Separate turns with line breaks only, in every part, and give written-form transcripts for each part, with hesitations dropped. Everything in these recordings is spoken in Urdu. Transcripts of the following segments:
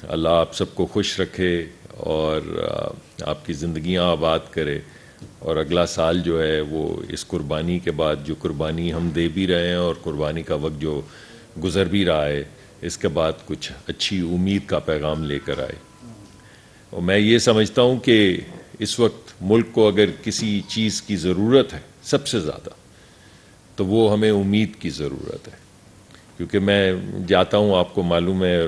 اللہ آپ سب کو خوش رکھے اور آپ کی زندگیاں آباد کرے، اور اگلا سال جو ہے وہ اس قربانی کے بعد جو قربانی ہم دے بھی رہے ہیں اور قربانی کا وقت جو گزر بھی رہا ہے، اس کے بعد کچھ اچھی امید کا پیغام لے کر آئے۔ اور میں یہ سمجھتا ہوں کہ اس وقت ملک کو اگر کسی چیز کی ضرورت ہے سب سے زیادہ، تو وہ ہمیں امید کی ضرورت ہے۔ کیونکہ میں جاتا ہوں، آپ کو معلوم ہے،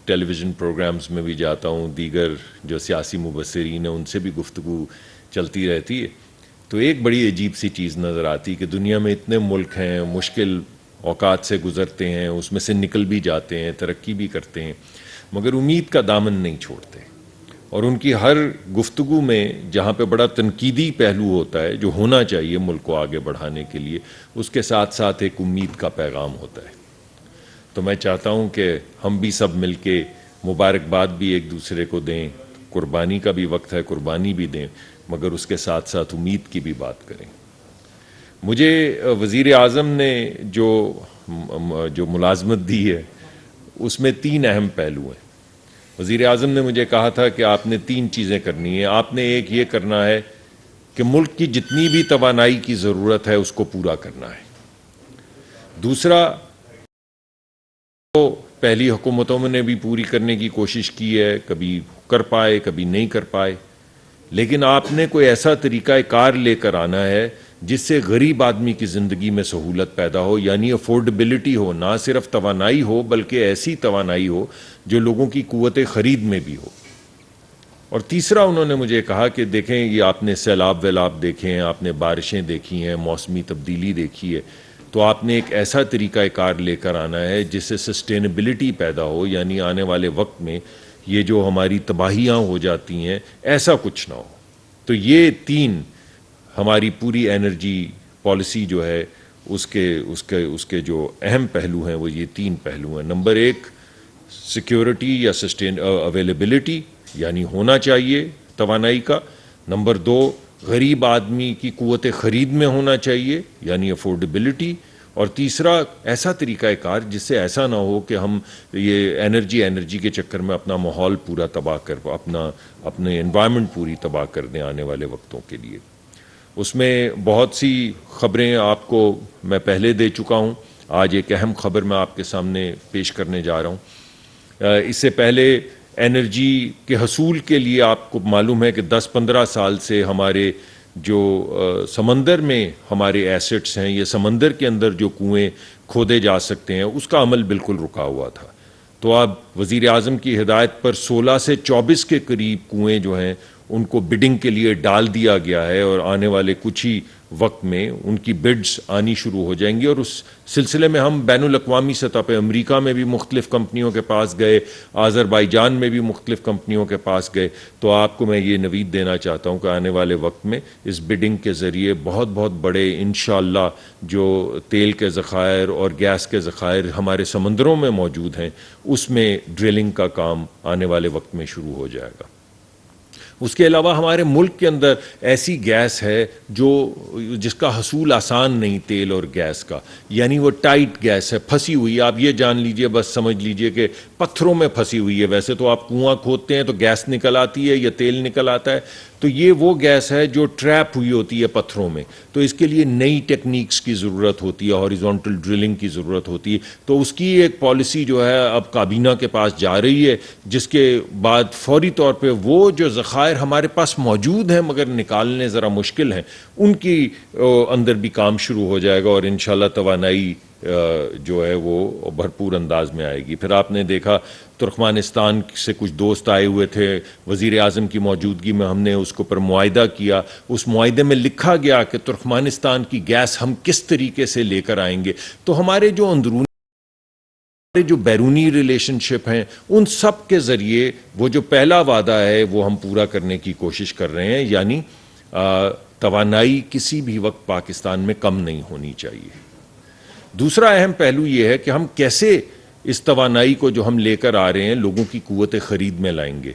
ٹیلی ویژن پروگرامز میں بھی جاتا ہوں، دیگر جو سیاسی مبصرین ہیں ان سے بھی گفتگو چلتی رہتی ہے، تو ایک بڑی عجیب سی چیز نظر آتی کہ دنیا میں اتنے ملک ہیں، مشکل اوقات سے گزرتے ہیں، اس میں سے نکل بھی جاتے ہیں، ترقی بھی کرتے ہیں، مگر امید کا دامن نہیں چھوڑتے۔ اور ان کی ہر گفتگو میں جہاں پہ بڑا تنقیدی پہلو ہوتا ہے جو ہونا چاہیے ملک کو آگے بڑھانے کے لیے، اس کے ساتھ ساتھ ایک امید کا پیغام ہوتا ہے۔ تو میں چاہتا ہوں کہ ہم بھی سب مل کے مبارکباد بھی ایک دوسرے کو دیں، قربانی کا بھی وقت ہے، قربانی بھی دیں، مگر اس کے ساتھ ساتھ امید کی بھی بات کریں۔ مجھے وزیر اعظم نے جو ملازمت دی ہے اس میں 3 اہم پہلو ہیں۔ وزیر اعظم نے مجھے کہا تھا کہ آپ نے 3 چیزیں کرنی ہیں۔ آپ نے ایک یہ کرنا ہے کہ ملک کی جتنی بھی توانائی کی ضرورت ہے اس کو پورا کرنا ہے۔ دوسرا، تو پہلی حکومتوں میں نے بھی پوری کرنے کی کوشش کی ہے، کبھی کر پائے کبھی نہیں کر پائے، لیکن آپ نے کوئی ایسا طریقہ کار لے کر آنا ہے جس سے غریب آدمی کی زندگی میں سہولت پیدا ہو، یعنی افورڈیبلٹی ہو، نہ صرف توانائی ہو بلکہ ایسی توانائی ہو جو لوگوں کی قوت خرید میں بھی ہو۔ اور تیسرا انہوں نے مجھے کہا کہ دیکھیں، یہ آپ نے سیلاب ویلاب دیکھے ہیں، آپ نے بارشیں دیکھی ہیں، موسمی تبدیلی دیکھی ہے، تو آپ نے ایک ایسا طریقہ کار لے کر آنا ہے جس سے سسٹینیبلٹی پیدا ہو، یعنی آنے والے وقت میں یہ جو ہماری تباہیاں ہو جاتی ہیں ایسا کچھ نہ ہو۔ تو یہ 3 ہماری پوری انرجی پالیسی جو ہے اس کے جو اہم پہلو ہیں وہ یہ 3 پہلو ہیں۔ نمبر 1 سیکیورٹی یا اویلیبلٹی، یعنی ہونا چاہیے توانائی کا۔ نمبر 2 غریب آدمی کی قوت خرید میں ہونا چاہیے، یعنی افورڈیبلٹی۔ اور تیسرا ایسا طریقہ کار جس سے ایسا نہ ہو کہ ہم یہ انرجی کے چکر میں اپنا ماحول پورا تباہ کر، اپنے انوائرمنٹ پوری تباہ کر دیں آنے والے وقتوں کے لیے۔ اس میں بہت سی خبریں آپ کو میں پہلے دے چکا ہوں، آج ایک اہم خبر میں آپ کے سامنے پیش کرنے جا رہا ہوں۔ اس سے پہلے انرجی کے حصول کے لیے آپ کو معلوم ہے کہ 10-15 سال سے ہمارے جو سمندر میں ہمارے ایسٹس ہیں، یہ سمندر کے اندر جو کنویں کھودے جا سکتے ہیں اس کا عمل بالکل رکا ہوا تھا۔ تو اب وزیر اعظم کی ہدایت پر 16 سے 24 کے قریب کنویں جو ہیں ان کو بڈنگ کے لیے ڈال دیا گیا ہے، اور آنے والے کچھ ہی وقت میں ان کی بڈز آنی شروع ہو جائیں گی۔ اور اس سلسلے میں ہم بین الاقوامی سطح پہ امریکہ میں بھی مختلف کمپنیوں کے پاس گئے، آذربائیجان میں بھی مختلف کمپنیوں کے پاس گئے۔ تو آپ کو میں یہ نوید دینا چاہتا ہوں کہ آنے والے وقت میں اس بڈنگ کے ذریعے بہت بہت بڑے انشاءاللہ جو تیل کے ذخائر اور گیس کے ذخائر ہمارے سمندروں میں موجود ہیں اس میں ڈرلنگ کا کام آنے والے وقت میں شروع ہو جائے گا۔ اس کے علاوہ ہمارے ملک کے اندر ایسی گیس ہے جس کا حصول آسان نہیں، تیل اور گیس کا، یعنی وہ ٹائٹ گیس ہے، پھنسی ہوئی ہے۔ آپ یہ جان لیجئے، بس سمجھ لیجئے کہ پتھروں میں پھنسی ہوئی ہے۔ ویسے تو آپ کنواں کھودتے ہیں تو گیس نکل آتی ہے یا تیل نکل آتا ہے، تو یہ وہ گیس ہے جو ٹریپ ہوئی ہوتی ہے پتھروں میں۔ تو اس کے لیے نئی ٹیکنیکس کی ضرورت ہوتی ہے، ہاریزونٹل ڈرلنگ کی ضرورت ہوتی ہے۔ تو اس کی ایک پالیسی جو ہے اب کابینہ کے پاس جا رہی ہے، جس کے بعد فوری طور پہ وہ جو ذخائر ہمارے پاس موجود ہیں مگر نکالنے ذرا مشکل ہیں، ان کی اندر بھی کام شروع ہو جائے گا، اور انشاءاللہ توانائی جو ہے وہ بھرپور انداز میں آئے گی۔ پھر آپ نے دیکھا ترکمانستان سے کچھ دوست آئے ہوئے تھے، وزیر اعظم کی موجودگی میں ہم نے اس کے اوپر معاہدہ کیا۔ اس معاہدے میں لکھا گیا کہ ترکمانستان کی گیس ہم کس طریقے سے لے کر آئیں گے۔ تو ہمارے جو جو بیرونی ریلیشن شپ ہیں ان سب کے ذریعے وہ جو پہلا وعدہ ہے وہ ہم پورا کرنے کی کوشش کر رہے ہیں، یعنی توانائی کسی بھی وقت پاکستان میں کم نہیں ہونی چاہیے۔ دوسرا اہم پہلو یہ ہے کہ ہم کیسے اس توانائی کو جو ہم لے کر آ رہے ہیں لوگوں کی قوت خرید میں لائیں گے۔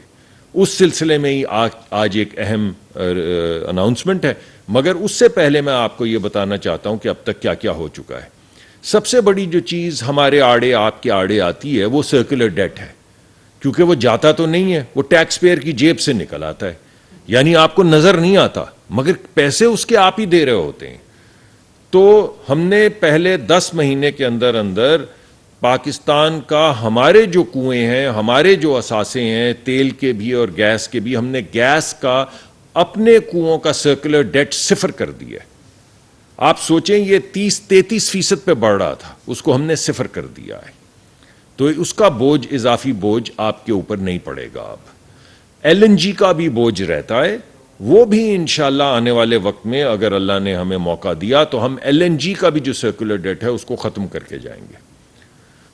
اس سلسلے میں ہی آج ایک اہم اناؤنسمنٹ ہے، مگر اس سے پہلے میں آپ کو یہ بتانا چاہتا ہوں کہ اب تک کیا کیا ہو چکا ہے۔ سب سے بڑی جو چیز ہمارے آڑے، آپ کے آڑے آتی ہے وہ سرکولر ڈیٹ ہے۔ کیونکہ وہ جاتا تو نہیں ہے, وہ ٹیکس پیئر کی جیب سے نکل آتا ہے, یعنی آپ کو نظر نہیں آتا مگر پیسے اس کے آپ ہی دے رہے ہوتے ہیں. تو ہم نے پہلے 10 مہینے کے اندر اندر پاکستان کا ہمارے جو کنویں ہیں, ہمارے جو اثاثے ہیں تیل کے بھی اور گیس کے بھی, ہم نے گیس کا اپنے کنووں کا سرکولر ڈیٹ 0 کر دیا ہے. آپ سوچیں یہ 30-33% پہ بڑھ رہا تھا, اس کو ہم نے 0 کر دیا ہے. تو اس کا بوجھ, اضافی بوجھ آپ کے اوپر نہیں پڑے گا. اب ایل این جی کا بھی بوجھ رہتا ہے, وہ بھی انشاءاللہ آنے والے وقت میں اگر اللہ نے ہمیں موقع دیا تو ہم ایل این جی کا بھی جو سرکولر ڈیٹ ہے اس کو ختم کر کے جائیں گے.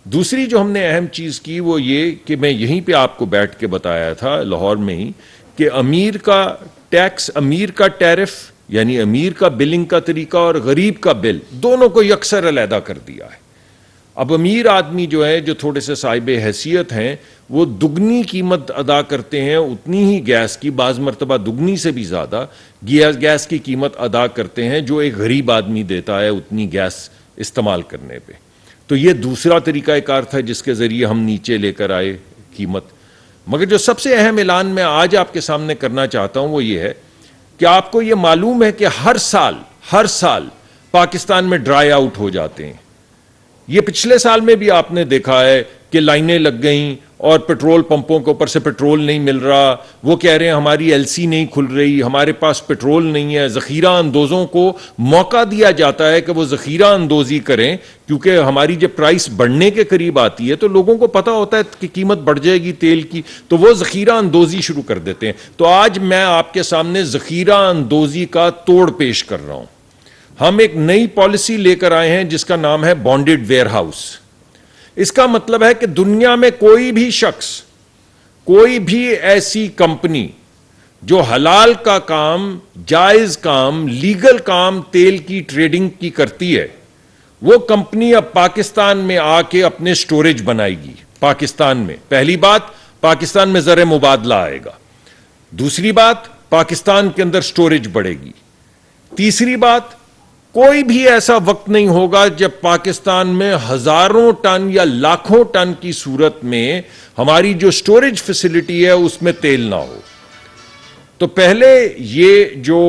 دوسری جو ہم نے اہم چیز کی وہ یہ کہ میں یہیں پہ آپ کو بیٹھ کے بتایا تھا لاہور میں ہی کہ امیر کا ٹیکس, امیر کا ٹیرف یعنی امیر کا بلنگ کا طریقہ اور غریب کا بل دونوں کو یکسر علیحدہ کر دیا ہے. اب امیر آدمی جو ہے, جو تھوڑے سے صاحب حیثیت ہیں, وہ دگنی قیمت ادا کرتے ہیں اتنی ہی گیس کی, بعض مرتبہ دگنی سے بھی زیادہ گیس کی قیمت ادا کرتے ہیں جو ایک غریب آدمی دیتا ہے اتنی گیس استعمال کرنے پہ. تو یہ دوسرا طریقہ کار تھا جس کے ذریعے ہم نیچے لے کر آئے قیمت. مگر جو سب سے اہم اعلان میں آج آپ کے سامنے کرنا چاہتا ہوں وہ یہ ہے کہ آپ کو یہ معلوم ہے کہ ہر سال پاکستان میں ڈرائی آؤٹ ہو جاتے ہیں. یہ پچھلے سال میں بھی آپ نے دیکھا ہے کہ لائنیں لگ گئیں اور پیٹرول پمپوں کے اوپر سے پیٹرول نہیں مل رہا. وہ کہہ رہے ہیں ہماری ایل سی نہیں کھل رہی, ہمارے پاس پیٹرول نہیں ہے. ذخیرہ اندوزوں کو موقع دیا جاتا ہے کہ وہ ذخیرہ اندوزی کریں, کیونکہ ہماری جب پرائس بڑھنے کے قریب آتی ہے تو لوگوں کو پتا ہوتا ہے کہ قیمت بڑھ جائے گی تیل کی, تو وہ ذخیرہ اندوزی شروع کر دیتے ہیں. تو آج میں آپ کے سامنے ذخیرہ اندوزی کا توڑ پیش کر رہا ہوں. ہم ایک نئی پالیسی لے کر آئے ہیں جس کا نام ہے بانڈڈ ویئر ہاؤس. اس کا مطلب ہے کہ دنیا میں کوئی بھی شخص, کوئی بھی ایسی کمپنی جو حلال کا کام, جائز کام, لیگل کام تیل کی ٹریڈنگ کی کرتی ہے, وہ کمپنی اب پاکستان میں آ کے اپنے سٹوریج بنائے گی. پاکستان میں پہلی بات, پاکستان میں زر مبادلہ آئے گا. دوسری بات, پاکستان کے اندر سٹوریج بڑھے گی. تیسری بات, کوئی بھی ایسا وقت نہیں ہوگا جب پاکستان میں ہزاروں ٹن یا لاکھوں ٹن کی صورت میں ہماری جو سٹوریج فیسلٹی ہے اس میں تیل نہ ہو. تو پہلے یہ جو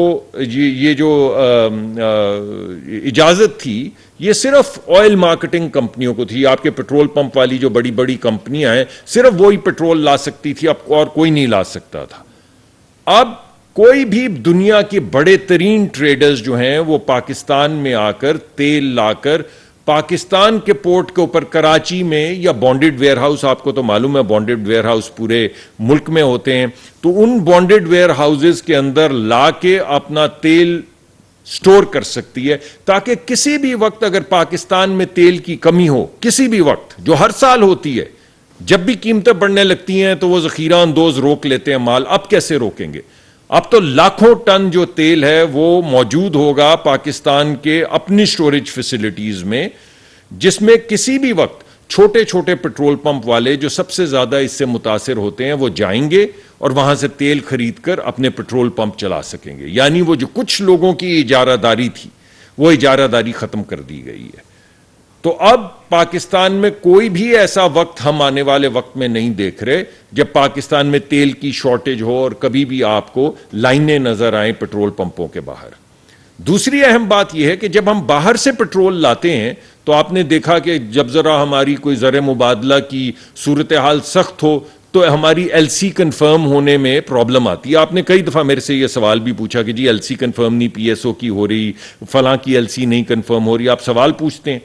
اجازت تھی یہ صرف آئل مارکیٹنگ کمپنیوں کو تھی. آپ کے پیٹرول پمپ والی جو بڑی بڑی کمپنیاں ہیں صرف وہی پیٹرول لا سکتی تھی, اب اور کوئی نہیں لا سکتا تھا. اب کوئی بھی دنیا کے بڑے ترین ٹریڈرز جو ہیں وہ پاکستان میں آ کر تیل لا کر پاکستان کے پورٹ کے اوپر کراچی میں یا بانڈڈ ویئر ہاؤس, آپ کو تو معلوم ہے بانڈڈ ویئر ہاؤس پورے ملک میں ہوتے ہیں, تو ان بانڈڈ ویئر ہاؤسز کے اندر لا کے اپنا تیل سٹور کر سکتی ہے, تاکہ کسی بھی وقت اگر پاکستان میں تیل کی کمی ہو, کسی بھی وقت, جو ہر سال ہوتی ہے, جب بھی قیمتیں بڑھنے لگتی ہیں تو وہ ذخیرہ اندوز روک لیتے ہیں مال. اب کیسے روکیں گے؟ اب تو لاکھوں ٹن جو تیل ہے وہ موجود ہوگا پاکستان کے اپنی سٹوریج فیسلٹیز میں, جس میں کسی بھی وقت چھوٹے چھوٹے پیٹرول پمپ والے جو سب سے زیادہ اس سے متاثر ہوتے ہیں وہ جائیں گے اور وہاں سے تیل خرید کر اپنے پیٹرول پمپ چلا سکیں گے. یعنی وہ جو کچھ لوگوں کی اجارہ داری تھی وہ اجارہ داری ختم کر دی گئی ہے. تو اب پاکستان میں کوئی بھی ایسا وقت ہم آنے والے وقت میں نہیں دیکھ رہے جب پاکستان میں تیل کی شارٹیج ہو اور کبھی بھی آپ کو لائنیں نظر آئیں پیٹرول پمپوں کے باہر. دوسری اہم بات یہ ہے کہ جب ہم باہر سے پیٹرول لاتے ہیں تو آپ نے دیکھا کہ جب ذرا ہماری کوئی زر مبادلہ کی صورتحال سخت ہو تو ہماری ایل سی کنفرم ہونے میں پرابلم آتی ہے. آپ نے کئی دفعہ میرے سے یہ سوال بھی پوچھا کہ جی ایل سی کنفرم نہیں پی ایس او کی ہو رہی, فلاں کی ایل سی نہیں کنفرم ہو رہی, آپ سوال پوچھتے ہیں.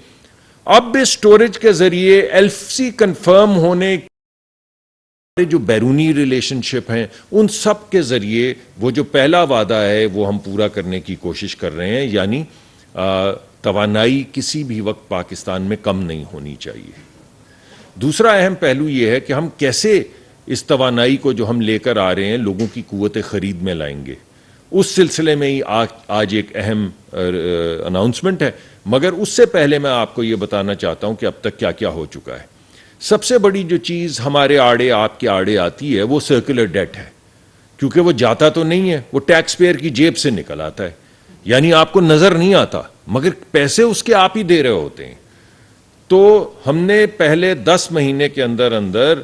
اب بھی سٹوریج کے ذریعے ایل سی کنفرم ہونے جو بیرونی ریلیشن شپ ہیں ان سب کے ذریعے وہ جو پہلا وعدہ ہے وہ ہم پورا کرنے کی کوشش کر رہے ہیں, یعنی توانائی کسی بھی وقت پاکستان میں کم نہیں ہونی چاہیے. دوسرا اہم پہلو یہ ہے کہ ہم کیسے اس توانائی کو جو ہم لے کر آ رہے ہیں لوگوں کی قوت خرید میں لائیں گے. اس سلسلے میں ہی آج ایک اہم اناؤنسمنٹ ہے, مگر اس سے پہلے میں آپ کو یہ بتانا چاہتا ہوں کہ اب تک کیا کیا ہو چکا ہے. سب سے بڑی جو چیز ہمارے آڑے, آپ کے آڑے آتی ہے وہ سرکولر ڈیٹ ہے, کیونکہ وہ جاتا تو نہیں ہے, وہ ٹیکس پیئر کی جیب سے نکل آتا ہے, یعنی آپ کو نظر نہیں آتا مگر پیسے اس کے آپ ہی دے رہے ہوتے ہیں. تو ہم نے پہلے 10 مہینے کے اندر اندر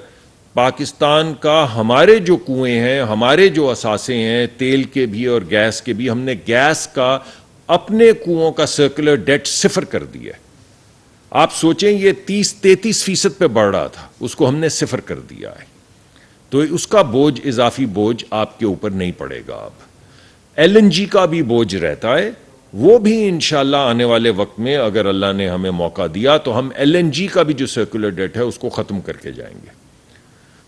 پاکستان کا ہمارے جو کنویں ہیں، ہمارے جو اثاثے ہیں تیل کے بھی اور گیس کے بھی، ہم نے گیس کا اپنے کنووں کا سرکولر ڈیٹ 0 کر دیا ہے. آپ سوچیں یہ 30-33% پہ بڑھ رہا تھا، اس کو ہم نے 0 کر دیا ہے. تو اس کا بوجھ، اضافی بوجھ آپ کے اوپر نہیں پڑے گا. اب ایل این جی کا بھی بوجھ رہتا ہے، وہ بھی انشاءاللہ آنے والے وقت میں اگر اللہ نے ہمیں موقع دیا تو ہم ایل این جی کا بھی جو سرکولر ڈیٹ ہے اس کو ختم کر کے جائیں گے.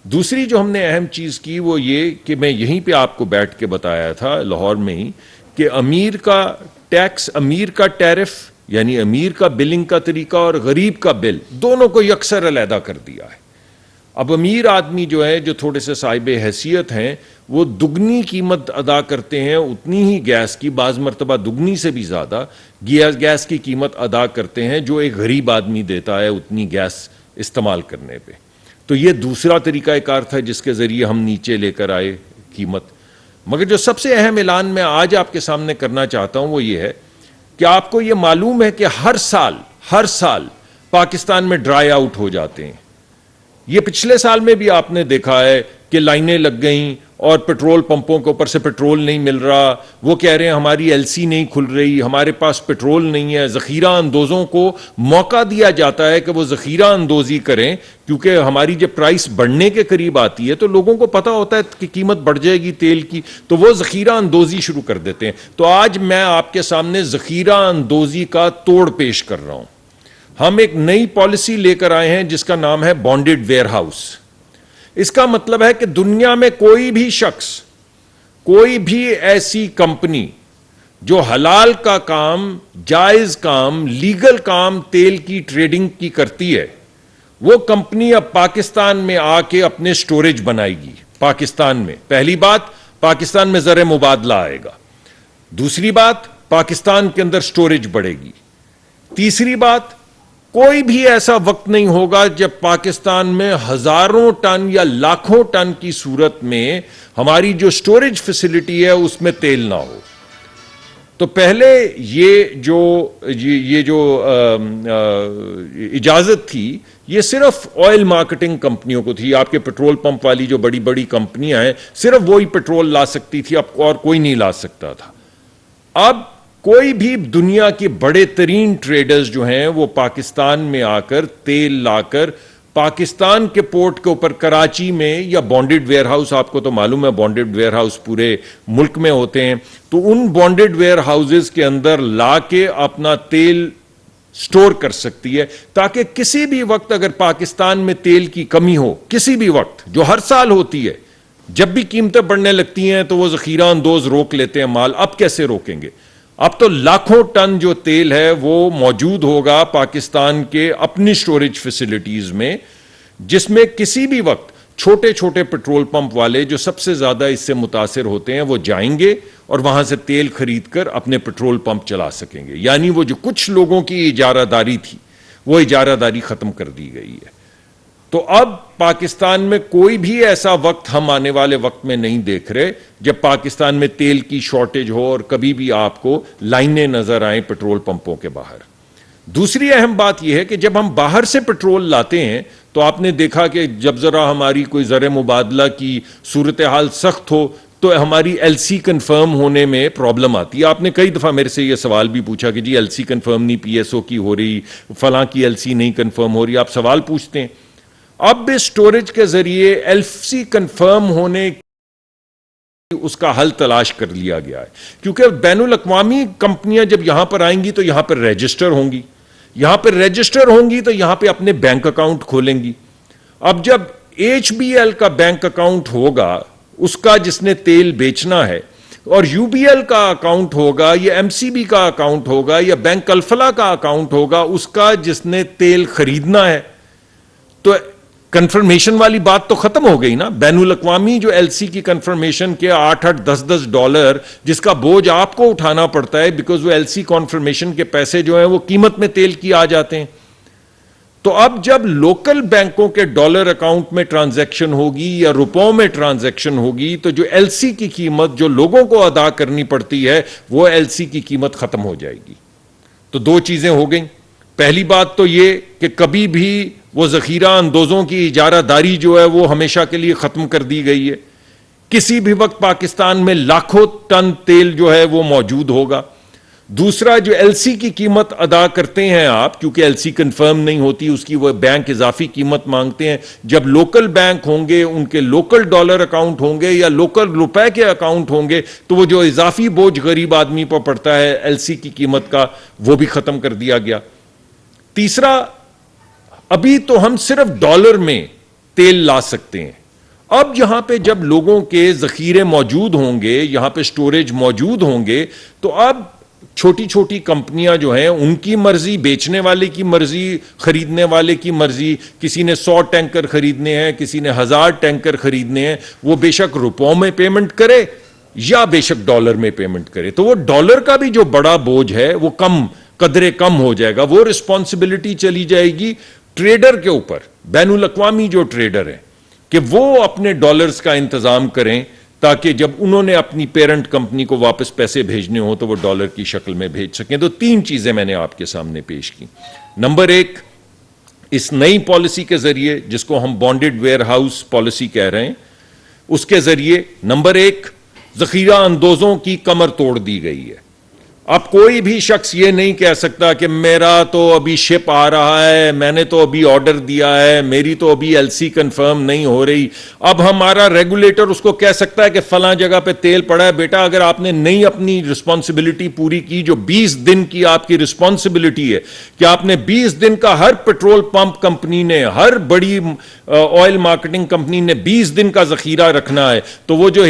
دوسری جو ہم نے اہم چیز کی وہ یہ کہ میں یہیں پہ آپ کو بیٹھ کے بتایا تھا لاہور میں ہی کہ امیر کا ٹیکس، امیر کا ٹیرف یعنی امیر کا بلنگ کا طریقہ اور غریب کا بل دونوں کو یکسر علیحدہ کر دیا ہے. اب امیر آدمی جو ہے، جو تھوڑے سے صاحب حیثیت ہیں، وہ دگنی قیمت ادا کرتے ہیں، اتنی ہی گیس کی، بعض مرتبہ دگنی سے بھی زیادہ گیس کی قیمت ادا کرتے ہیں جو ایک غریب آدمی دیتا ہے اتنی گیس استعمال کرنے پہ. تو یہ دوسرا طریقہ کار تھا جس کے ذریعے ہم نیچے لے کر آئے قیمت. مگر جو سب سے اہم اعلان میں آج آپ کے سامنے کرنا چاہتا ہوں وہ یہ ہے کہ آپ کو یہ معلوم ہے کہ ہر سال پاکستان میں ڈرائی آؤٹ ہو جاتے ہیں. یہ پچھلے سال میں بھی آپ نے دیکھا ہے کہ لائنیں لگ گئیں اور پیٹرول پمپوں کے اوپر سے پیٹرول نہیں مل رہا. وہ کہہ رہے ہیں ہماری ایل سی نہیں کھل رہی، ہمارے پاس پیٹرول نہیں ہے. ذخیرہ اندوزوں کو موقع دیا جاتا ہے کہ وہ ذخیرہ اندوزی کریں، کیونکہ ہماری جب پرائس بڑھنے کے قریب آتی ہے تو لوگوں کو پتا ہوتا ہے کہ قیمت بڑھ جائے گی تیل کی، تو وہ ذخیرہ اندوزی شروع کر دیتے ہیں. تو آج میں آپ کے سامنے ذخیرہ اندوزی کا توڑ پیش کر رہا ہوں. ہم ایک نئی پالیسی لے کر آئے ہیں جس کا نام ہے بانڈڈ ویئر ہاؤس. اس کا مطلب ہے کہ دنیا میں کوئی بھی شخص، کوئی بھی ایسی کمپنی جو حلال کا کام، جائز کام، لیگل کام تیل کی ٹریڈنگ کی کرتی ہے، وہ کمپنی اب پاکستان میں آ کے اپنے سٹوریج بنائے گی. پاکستان میں پہلی بات، پاکستان میں زر مبادلہ آئے گا. دوسری بات، پاکستان کے اندر سٹوریج بڑھے گی. تیسری بات، کوئی بھی ایسا وقت نہیں ہوگا جب پاکستان میں ہزاروں ٹن یا لاکھوں ٹن کی صورت میں ہماری جو سٹوریج فیسلٹی ہے اس میں تیل نہ ہو. تو پہلے یہ جو اجازت تھی یہ صرف آئل مارکیٹنگ کمپنیوں کو تھی. آپ کے پیٹرول پمپ والی جو بڑی بڑی کمپنیاں ہیں صرف وہی پیٹرول لا سکتی تھی، اب اور کوئی نہیں لا سکتا تھا. اب کوئی بھی دنیا کے بڑے ترین ٹریڈرز جو ہیں وہ پاکستان میں آ کر تیل لا کر پاکستان کے پورٹ کے اوپر کراچی میں یا بانڈڈ ویئر ہاؤس، آپ کو تو معلوم ہے بانڈڈ ویئر ہاؤس پورے ملک میں ہوتے ہیں، تو ان بانڈڈ ویئر ہاؤسز کے اندر لا کے اپنا تیل سٹور کر سکتی ہے، تاکہ کسی بھی وقت اگر پاکستان میں تیل کی کمی ہو، کسی بھی وقت، جو ہر سال ہوتی ہے، جب بھی قیمتیں بڑھنے لگتی ہیں تو وہ ذخیرہ اندوز روک لیتے ہیں مال. اب کیسے روکیں گے؟ اب تو لاکھوں ٹن جو تیل ہے وہ موجود ہوگا پاکستان کے اپنی سٹوریج فیسلٹیز میں، جس میں کسی بھی وقت چھوٹے چھوٹے پیٹرول پمپ والے جو سب سے زیادہ اس سے متاثر ہوتے ہیں وہ جائیں گے اور وہاں سے تیل خرید کر اپنے پیٹرول پمپ چلا سکیں گے. یعنی وہ جو کچھ لوگوں کی اجارہ داری تھی وہ اجارہ داری ختم کر دی گئی ہے. تو اب پاکستان میں کوئی بھی ایسا وقت ہم آنے والے وقت میں نہیں دیکھ رہے جب پاکستان میں تیل کی شارٹیج ہو اور کبھی بھی آپ کو لائنیں نظر آئیں پیٹرول پمپوں کے باہر. دوسری اہم بات یہ ہے کہ جب ہم باہر سے پیٹرول لاتے ہیں تو آپ نے دیکھا کہ جب ذرا ہماری کوئی زر مبادلہ کی صورتحال سخت ہو تو ہماری ایل سی کنفرم ہونے میں پرابلم آتی ہے. آپ نے کئی دفعہ میرے سے یہ سوال بھی پوچھا کہ جی ایل سی کنفرم نہیں پی ایس او کی ہو رہی، فلاں کی ایل سی نہیں کنفرم ہو رہی، آپ سوال پوچھتے ہیں. اب اس سٹوریج کے ذریعے ایل سی کنفرم ہونے اس کا حل تلاش کر لیا گیا ہے، کیونکہ بین الاقوامی کمپنیاں جب یہاں پر آئیں گی تو یہاں پر رجسٹر ہوں گی، یہاں پر رجسٹر ہوں گی تو یہاں پہ اپنے بینک اکاؤنٹ کھولیں گی. اب جب ایچ بی ایل کا بینک اکاؤنٹ ہوگا اس کا جس نے تیل بیچنا ہے، اور یو بی ایل کا اکاؤنٹ ہوگا یا ایم سی بی کا اکاؤنٹ ہوگا یا بینک الفلاح کا اکاؤنٹ ہوگا اس کا جس نے تیل خریدنا ہے، تو کنفرمیشن والی بات تو ختم ہو گئی نا. بین الاقوامی جو ایل سی کی کنفرمیشن کے $8-10 جس کا بوجھ آپ کو اٹھانا پڑتا ہے بیکاز وہ ایل سی کنفرمیشن کے پیسے جو ہیں وہ قیمت میں تیل کی آ جاتے ہیں. تو اب جب لوکل بینکوں کے ڈالر اکاؤنٹ میں ٹرانزیکشن ہوگی یا روپوں میں ٹرانزیکشن ہوگی تو جو ایل سی کی قیمت جو لوگوں کو ادا کرنی پڑتی ہے وہ ایل سی کی قیمت ختم ہو جائے گی. تو دو چیزیں ہو گئیں. پہلی بات تو یہ کہ کبھی بھی وہ ذخیرہ اندوزوں کی اجارہ داری جو ہے وہ ہمیشہ کے لیے ختم کر دی گئی ہے. کسی بھی وقت پاکستان میں لاکھوں ٹن تیل جو ہے وہ موجود ہوگا. دوسرا، جو ایل سی کی قیمت ادا کرتے ہیں آپ، کیونکہ ایل سی کنفرم نہیں ہوتی، اس کی وہ بینک اضافی قیمت مانگتے ہیں. جب لوکل بینک ہوں گے، ان کے لوکل ڈالر اکاؤنٹ ہوں گے یا لوکل روپے کے اکاؤنٹ ہوں گے، تو وہ جو اضافی بوجھ غریب آدمی پر پڑتا ہے ایل سی کی قیمت کا، وہ بھی ختم کر دیا گیا. تیسرا، ابھی تو ہم صرف ڈالر میں تیل لا سکتے ہیں. اب یہاں پہ جب لوگوں کے ذخیرے موجود ہوں گے، یہاں پہ سٹوریج موجود ہوں گے، تو اب چھوٹی چھوٹی کمپنیاں جو ہیں ان کی مرضی، بیچنے والے کی مرضی، خریدنے والے کی مرضی، کسی نے 100 ٹینکر خریدنے ہیں، کسی نے 1000 ٹینکر خریدنے ہیں، وہ بے شک روپوں میں پیمنٹ کرے یا بے شک ڈالر میں پیمنٹ کرے. تو وہ ڈالر کا بھی جو بڑا بوجھ ہے وہ قدرے کم ہو جائے گا. وہ رسپانسبلٹی چلی جائے گی ٹریڈر کے اوپر، بین الاقوامی جو ٹریڈر ہیں، کہ وہ اپنے ڈالرز کا انتظام کریں تاکہ جب انہوں نے اپنی پیرنٹ کمپنی کو واپس پیسے بھیجنے ہوں تو وہ ڈالر کی شکل میں بھیج سکیں. تو 3 چیزیں میں نے آپ کے سامنے پیش کی. نمبر 1، اس نئی پالیسی کے ذریعے، جس کو ہم بانڈڈ ویئر ہاؤس پالیسی کہہ رہے ہیں، اس کے ذریعے نمبر 1، ذخیرہ اندوزوں کی کمر توڑ دی گئی ہے. اب کوئی بھی شخص یہ نہیں کہہ سکتا کہ میرا تو ابھی شپ آ رہا ہے، میں نے تو ابھی آرڈر دیا ہے، میری تو ابھی ایل سی کنفرم نہیں ہو رہی. اب ہمارا ریگولیٹر اس کو کہہ سکتا ہے کہ فلاں جگہ پہ تیل پڑا ہے، بیٹا اگر آپ نے نہیں اپنی رسپانسبلٹی پوری کی، جو 20 دن کی آپ کی رسپانسبلٹی ہے کہ آپ نے 20 دن کا، ہر پیٹرول پمپ کمپنی نے، ہر بڑی آئل مارکیٹنگ کمپنی نے 20 دن کا ذخیرہ رکھنا ہے. تو وہ جو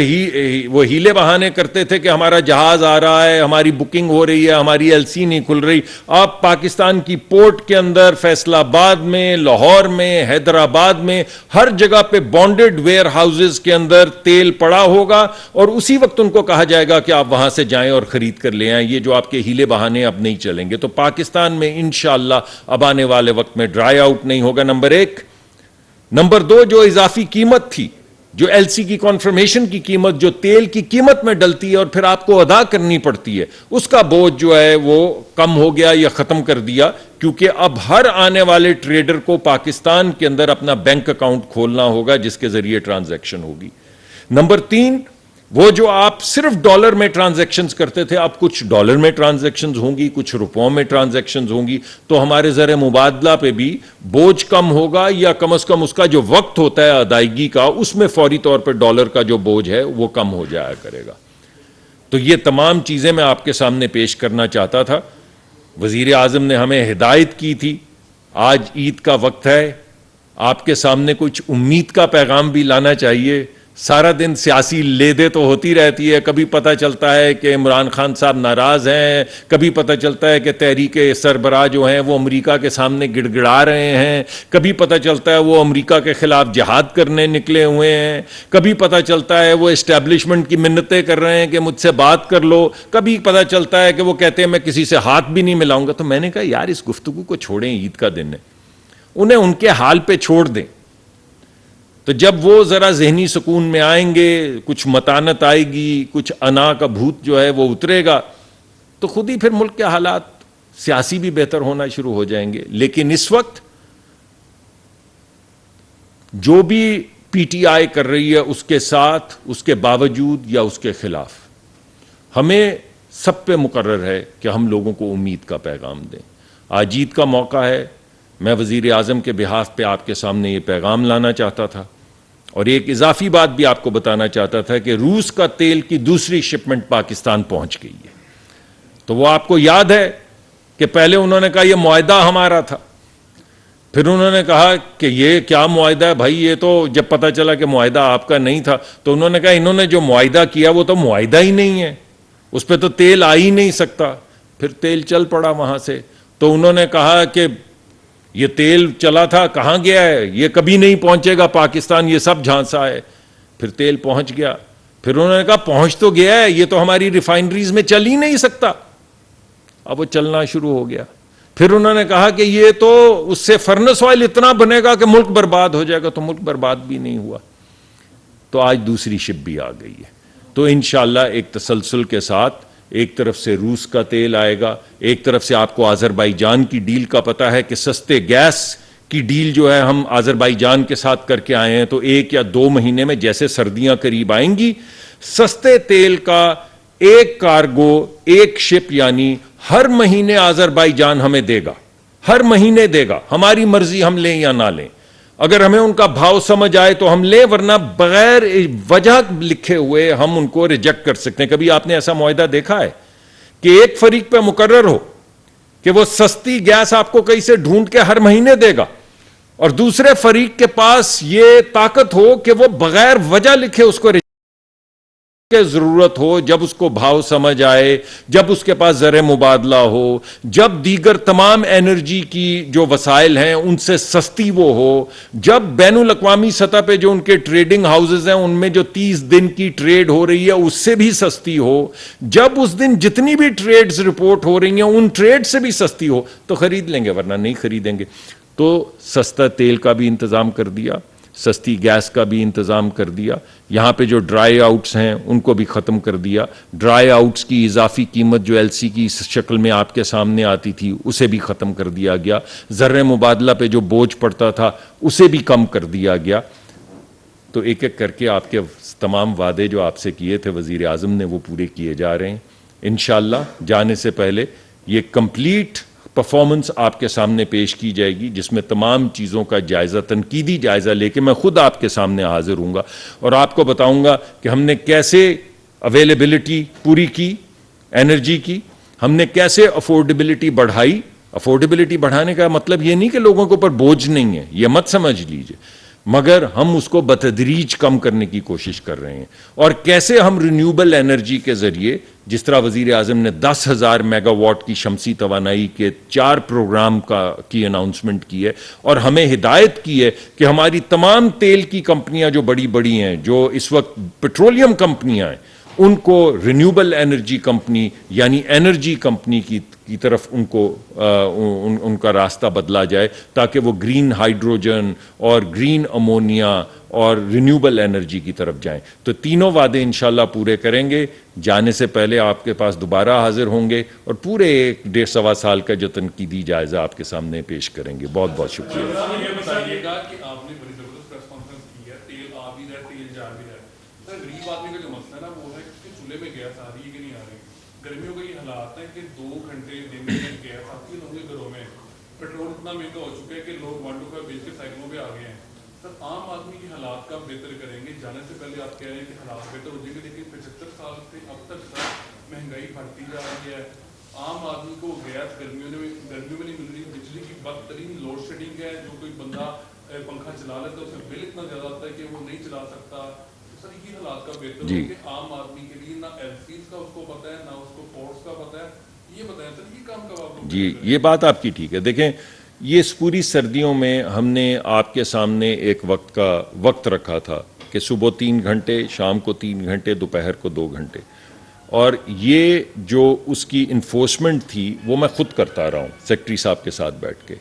وہ ہیلے بہانے کرتے تھے کہ ہمارا جہاز آ رہا ہے، ہماری بکنگ ہو رہی ہے، ہماری ایل سی نہیں کھل رہی. آپ پاکستان کی پورٹ کے اندر، فیصل آباد میں، لاہور میں، حیدرآباد میں، ہر جگہ پہ بانڈڈ ویئر ہاؤسز کے اندر تیل پڑا ہوگا اور اسی وقت ان کو کہا جائے گا کہ آپ وہاں سے جائیں اور خرید کر لے آئیں. یہ جو آپ کے ہیلے بہانے اب نہیں چلیں گے. تو پاکستان میں انشاءاللہ اب آنے والے وقت میں ڈرائی آؤٹ نہیں ہوگا، نمبر 1. نمبر 2، جو اضافی قیمت تھی، جو ایل سی کی کنفرمیشن کی قیمت جو تیل کی قیمت میں ڈلتی ہے اور پھر آپ کو ادا کرنی پڑتی ہے، اس کا بوجھ جو ہے وہ کم ہو گیا یا ختم کر دیا، کیونکہ اب ہر آنے والے ٹریڈر کو پاکستان کے اندر اپنا بینک اکاؤنٹ کھولنا ہوگا جس کے ذریعے ٹرانزیکشن ہوگی. نمبر 3، وہ جو آپ صرف ڈالر میں ٹرانزیکشنز کرتے تھے، اب کچھ ڈالر میں ٹرانزیکشنز ہوں گی، کچھ روپوں میں ٹرانزیکشنز ہوں گی، تو ہمارے زر مبادلہ پہ بھی بوجھ کم ہوگا، یا کم از کم اس کا جو وقت ہوتا ہے ادائیگی کا، اس میں فوری طور پر ڈالر کا جو بوجھ ہے وہ کم ہو جایا کرے گا. تو یہ تمام چیزیں میں آپ کے سامنے پیش کرنا چاہتا تھا. وزیر اعظم نے ہمیں ہدایت کی تھی، آج عید کا وقت ہے، آپ کے سامنے کچھ امید کا پیغام بھی لانا چاہیے. سارا دن سیاسی لے دے تو ہوتی رہتی ہے، کبھی پتہ چلتا ہے کہ عمران خان صاحب ناراض ہیں، کبھی پتہ چلتا ہے کہ تحریک سربراہ جو ہیں وہ امریکہ کے سامنے گڑ گڑا رہے ہیں، کبھی پتہ چلتا ہے وہ امریکہ کے خلاف جہاد کرنے نکلے ہوئے ہیں، کبھی پتہ چلتا ہے وہ اسٹیبلشمنٹ کی منتیں کر رہے ہیں کہ مجھ سے بات کر لو، کبھی پتہ چلتا ہے کہ وہ کہتے ہیں میں کسی سے ہاتھ بھی نہیں ملاؤں گا. تو میں نے کہا یار اس گفتگو کو چھوڑیں، عید کا دن ہے، انہیں ان کے حال پہ چھوڑ دیں. تو جب وہ ذرا ذہنی سکون میں آئیں گے، کچھ متانت آئے گی، کچھ انا کا بھوت جو ہے وہ اترے گا، تو خود ہی پھر ملک کے حالات سیاسی بھی بہتر ہونا شروع ہو جائیں گے. لیکن اس وقت جو بھی پی ٹی آئی کر رہی ہے، اس کے ساتھ، اس کے باوجود یا اس کے خلاف، ہمیں سب پہ مقرر ہے کہ ہم لوگوں کو امید کا پیغام دیں. آج عید کا موقع ہے، میں وزیر اعظم کے بہاف پہ آپ کے سامنے یہ پیغام لانا چاہتا تھا. اور ایک اضافی بات بھی آپ کو بتانا چاہتا تھا کہ روس کا تیل کی دوسری شپمنٹ پاکستان پہنچ گئی ہے. تو وہ آپ کو یاد ہے کہ پہلے انہوں نے کہا یہ معاہدہ ہمارا تھا، پھر انہوں نے کہا کہ یہ کیا معاہدہ ہے بھائی، یہ تو جب پتہ چلا کہ معاہدہ آپ کا نہیں تھا تو انہوں نے کہا انہوں نے جو معاہدہ کیا وہ تو معاہدہ ہی نہیں ہے، اس پہ تو تیل آ ہی نہیں سکتا. پھر تیل چل پڑا وہاں سے. تو انہوں نے کہا کہ یہ تیل چلا تھا کہاں گیا ہے، یہ کبھی نہیں پہنچے گا پاکستان، یہ سب جھانسا ہے. پھر تیل پہنچ گیا. پھر انہوں نے کہا پہنچ تو گیا ہے، یہ تو ہماری ریفائنریز میں چل ہی نہیں سکتا. اب وہ چلنا شروع ہو گیا. پھر انہوں نے کہا کہ یہ تو اس سے فرنس آئل اتنا بنے گا کہ ملک برباد ہو جائے گا. تو ملک برباد بھی نہیں ہوا. تو آج دوسری شپ بھی آ گئی ہے. تو انشاءاللہ ایک تسلسل کے ساتھ ایک طرف سے روس کا تیل آئے گا, ایک طرف سے آپ کو آذربائیجان کی ڈیل کا پتہ ہے کہ سستے گیس کی ڈیل جو ہے ہم آذربائیجان کے ساتھ کر کے آئے ہیں, تو 1 یا 2 مہینے میں جیسے سردیاں قریب آئیں گی, سستے تیل کا ایک کارگو, ایک شپ یعنی ہر مہینے آذربائیجان ہمیں دے گا, ہر مہینے دے گا, ہماری مرضی ہم لیں یا نہ لیں. اگر ہمیں ان کا بھاؤ سمجھ آئے تو ہم لیں, ورنہ بغیر وجہ لکھے ہوئے ہم ان کو ریجیکٹ کر سکتے ہیں. کبھی آپ نے ایسا معاہدہ دیکھا ہے کہ ایک فریق پہ مقرر ہو کہ وہ سستی گیس آپ کو کہیں سے ڈھونڈ کے ہر مہینے دے گا, اور دوسرے فریق کے پاس یہ طاقت ہو کہ وہ بغیر وجہ لکھے اس کو کہ ضرورت ہو, جب اس کو بھاؤ سمجھ آئے, جب اس کے پاس زر مبادلہ ہو, جب دیگر تمام انرجی کی جو وسائل ہیں ان سے سستی وہ ہو, جب بین الاقوامی سطح پہ جو ان کے ٹریڈنگ ہاؤسز ہیں ان میں جو 30 دن کی ٹریڈ ہو رہی ہے اس سے بھی سستی ہو, جب اس دن جتنی بھی ٹریڈز رپورٹ ہو رہی ہیں ان ٹریڈ سے بھی سستی ہو, تو خرید لیں گے, ورنہ نہیں خریدیں گے. تو سستا تیل کا بھی انتظام کر دیا, سستی گیس کا بھی انتظام کر دیا, یہاں پہ جو ڈرائی آؤٹس ہیں ان کو بھی ختم کر دیا. ڈرائی آؤٹس کی اضافی قیمت جو ایل سی کی شکل میں آپ کے سامنے آتی تھی اسے بھی ختم کر دیا گیا. زر مبادلہ پہ جو بوجھ پڑتا تھا اسے بھی کم کر دیا گیا. تو ایک ایک کر کے آپ کے تمام وعدے جو آپ سے کیے تھے وزیر اعظم نے وہ پورے کیے جا رہے ہیں. انشاءاللہ جانے سے پہلے یہ کمپلیٹ پرفارمنس آپ کے سامنے پیش کی جائے گی, جس میں تمام چیزوں کا جائزہ, تنقیدی جائزہ لے کے میں خود آپ کے سامنے حاضر ہوں گا اور آپ کو بتاؤں گا کہ ہم نے کیسے اویلیبلٹی پوری کی انرجی کی, ہم نے کیسے افورڈیبلٹی بڑھائی. افورڈیبلٹی بڑھانے کا مطلب یہ نہیں کہ لوگوں کے اوپر بوجھ نہیں ہے, یہ مت سمجھ لیجئے, مگر ہم اس کو بتدریج کم کرنے کی کوشش کر رہے ہیں. اور کیسے ہم رینیوبل انرجی کے ذریعے, جس طرح وزیر اعظم نے 10,000 میگا واٹ کی شمسی توانائی کے 4 پروگرام کی اناؤنسمنٹ کی ہے, اور ہمیں ہدایت کی ہے کہ ہماری تمام تیل کی کمپنیاں جو بڑی بڑی ہیں, جو اس وقت پیٹرولیم کمپنیاں ہیں, ان کو رینیوبل انرجی کمپنی یعنی انرجی کمپنی کی طرف ان کا راستہ بدلا جائے, تاکہ وہ گرین ہائیڈروجن اور گرین امونیا اور رینیوبل انرجی کی طرف جائیں. تو تینوں وعدے انشاءاللہ پورے کریں گے. جانے سے پہلے آپ کے پاس دوبارہ حاضر ہوں گے اور پورے 1.5 سال کا جو تنقیدی جائزہ آپ کے سامنے پیش کریں گے. بہت بہت شکریہ.
یہ بتائیے گا کہ آپ نے بڑی زبردست پریس کانفرنس کی ہے, تیل آ بھی رہا ہے, تیل جا بھی رہا ہے. سر غریب آدمی کا جو مسئلہ ہے نا وہ ہے کہ چولہے میں گیس آ رہی ہے کہ نہیں آ رہی. گرمیوں کا یہ حالات ہے کہ 2 گھنٹے دن میں گیس آتی ہے لوگوں کے گھروں میں. پیٹرول اتنا مہنگا ہو چکا ہے کہ لوگ 125 بیچ کے سائیکلوں پہ آ گئے ہیں. سر عام آدمی کے حالات کا بہتر کریں گے, جانے سے پہلے آپ کہہ رہے ہیں کہ حالات بہتر ہو جائیں گے, لیکن 75 سال سے اب تک سر مہنگائی بڑھتی جا رہی ہے. عام آدمی کو گیس گرمیوں میں نہیں مل رہی, بجلی کی بدترین لوڈ شیڈنگ ہے, جو کوئی بندہ پنکھا چلا لیتا ہے اس میں بل اتنا زیادہ آتا ہے کہ وہ نہیں چلا سکتا. سر یہ حالات کا بہتر ہو کہ عام آدمی کے لیے نہ ایل سیز کا اس کو پتہ ہے نہ اس کو پورٹس کا پتہ ہے. یہ بتائیں سر یہ کام کب آپ
جی, یہ بات آپ کی ٹھیک ہے. دیکھیں یہ اس پوری سردیوں میں ہم نے آپ کے سامنے ایک وقت رکھا تھا کہ صبح 3 گھنٹے, شام کو 3 گھنٹے, دوپہر کو 2 گھنٹے, اور یہ جو اس کی انفورسمنٹ تھی وہ میں خود کرتا رہا ہوں سیکٹری صاحب کے ساتھ بیٹھ کے.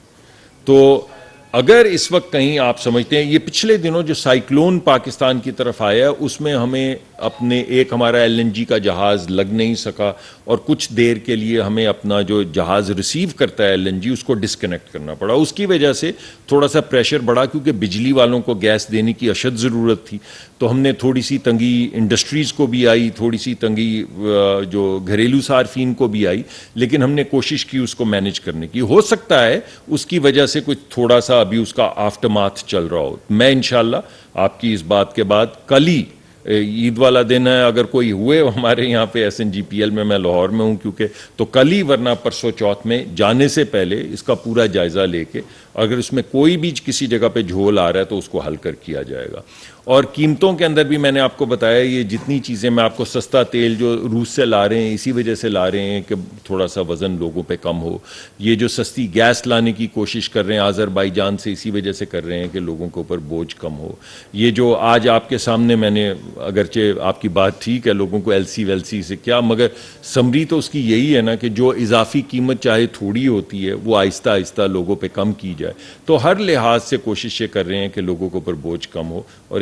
تو اگر اس وقت کہیں آپ سمجھتے ہیں, یہ پچھلے دنوں جو سائیکلون پاکستان کی طرف آیا اس میں ہمیں اپنے ایک ہمارا ایل این جی کا جہاز لگ نہیں سکا, اور کچھ دیر کے لیے ہمیں اپنا جو جہاز ریسیو کرتا ہے ایل این جی اس کو ڈسکنیکٹ کرنا پڑا. اس کی وجہ سے تھوڑا سا پریشر بڑھا, کیونکہ بجلی والوں کو گیس دینے کی اشد ضرورت تھی. تو ہم نے تھوڑی سی تنگی انڈسٹریز کو بھی آئی, تھوڑی سی تنگی جو گھریلو صارفین کو بھی آئی, لیکن ہم نے کوشش کی اس کو مینیج کرنے کی. ہو سکتا ہے اس کی وجہ سے کچھ تھوڑا سا ابھی اس کا آفٹر ماتھ چل رہا ہو. میں انشاءاللہ آپ کی اس بات کے بعد کل ہی, عید والا دن ہے, اگر کوئی ہوئے ہمارے یہاں پہ S N G P L میں لاہور میں ہوں کیونکہ, تو کل ہی ورنہ پرسوں چوتھ میں جانے سے پہلے اس کا پورا جائزہ لے کے, اگر اس میں کوئی بھی کسی جگہ پہ جھول آ رہا ہے تو اس کو حل کر کیا جائے گا. اور قیمتوں کے اندر بھی میں نے آپ کو بتایا, یہ جتنی چیزیں میں آپ کو سستا تیل جو روس سے لا رہے ہیں اسی وجہ سے لا رہے ہیں کہ تھوڑا سا وزن لوگوں پہ کم ہو. یہ جو سستی گیس لانے کی کوشش کر رہے ہیں آذربائیجان سے اسی وجہ سے کر رہے ہیں کہ لوگوں کے اوپر بوجھ کم ہو. یہ جو آج آپ کے سامنے میں نے, اگرچہ آپ کی بات ٹھیک ہے لوگوں کو ایل سی ویل سی سے کیا, مگر سمری تو اس کی یہی ہے نا کہ جو اضافی قیمت چاہے تھوڑی ہوتی ہے وہ آہستہ آہستہ لوگوں پہ کم کی جائے. تو ہر لحاظ سے کوشش یہ کر رہے ہیں کہ لوگوں کے اوپر بوجھ کم ہو, اور